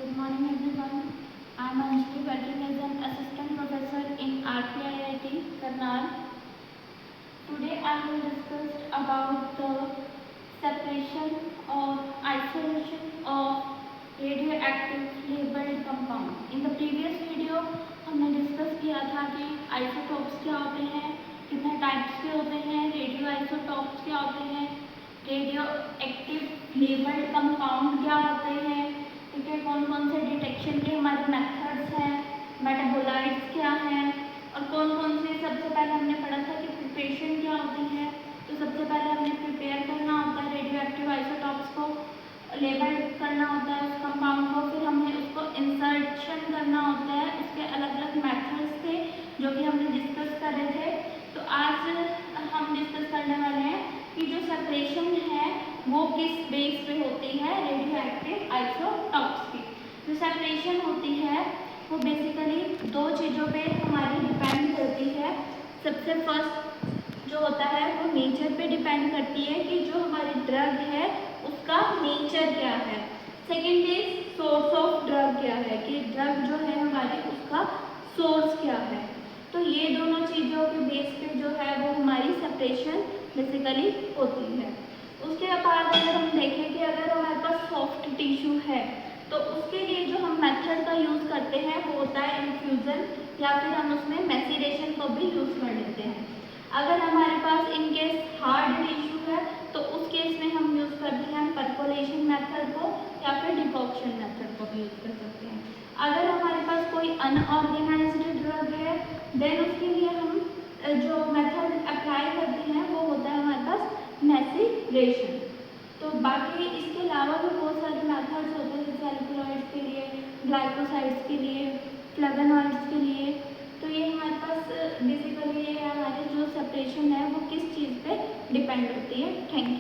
Good morning everyone. I am Anjali working as an assistant professor in RPIIT Karnal. Today I will discuss about the separation or isolation of radioactive labeled compound. In the previous video हमने discuss किया था कि isotopes क्या होते हैं, कितने types के होते हैं, रेडियो आइसोटॉप्स क्या होते हैं, रेडियो एक्टिव लेबल्ड कंपाउंड क्या होते हैं, ठीक है, कौन कौन से डिटेक्शन के हमारे मेथड्स हैं, मेटाबोलाइट्स क्या हैं और कौन कौन से। सबसे पहले हमने पढ़ा था कि प्रिपरेशन क्या होती है। तो सबसे पहले हमने प्रिपेयर करना होता है रेडियो एक्टिव आइसोटॉप्स को, लेबल करना होता है उस कंपाउंड को, फिर हमें उसको इंसर्शन करना होता है। उसके अलग अलग मेथड्स थे जो कि हमने डिस्कस कर रहे थे। तो आज हम डिस्कस करने वाले हैं कि जो सेपरेशन है वो किस बेस पे होती है रेडियो एक्टिव आइसोटॉप्स की। जो सेपरेशन होती है वो बेसिकली दो चीज़ों पे हमारी डिपेंड करती है। सबसे फर्स्ट जो होता है वो नेचर पे डिपेंड करती है कि जो हमारी ड्रग है उसका नेचर क्या है। Second is source of drug क्या है, कि ड्रग जो है हमारी उसका सोर्स क्या है। तो ये दोनों चीज़ों के बेस पे जो है वो हमारी सेपरेशन बेसिकली होती है। उसके बाद अगर हम देखें कि अगर हमारे पास सॉफ्ट टिश्यू है तो उसके लिए जो हम मेथड का यूज़ करते हैं वो होता है इन्फ्यूज़न, या फिर हम उसमें मैसीरेशन को भी यूज़ कर लेते हैं। अगर हमारे पास इन केस हार्ड टिश्यू है तो उस केस में हम यूज़ करते हैं परकोलेशन मेथड को या फिर डिकॉक्शन मेथड को भी यूज़ कर सकते हैं। अगर हमारे पास कोई अनऑर्गेनाइज्ड ड्रग है देन उसके लिए हम जो मेथड अप्लाई करते हैं वो होता है हमारे पास मैसीरेशन। तो बाकी इसके अलावा भी बहुत सारे मेथड्स होते हैं, जैसे अल्कलॉइड्स के लिए, ग्लाइकोसाइड्स के लिए, फ्लेवोनॉइड्स के लिए। तो ये हमारे पास बेसिकली ये हमारे जो सेपरेशन है वो किस चीज़ पे डिपेंड होती है। Thank you.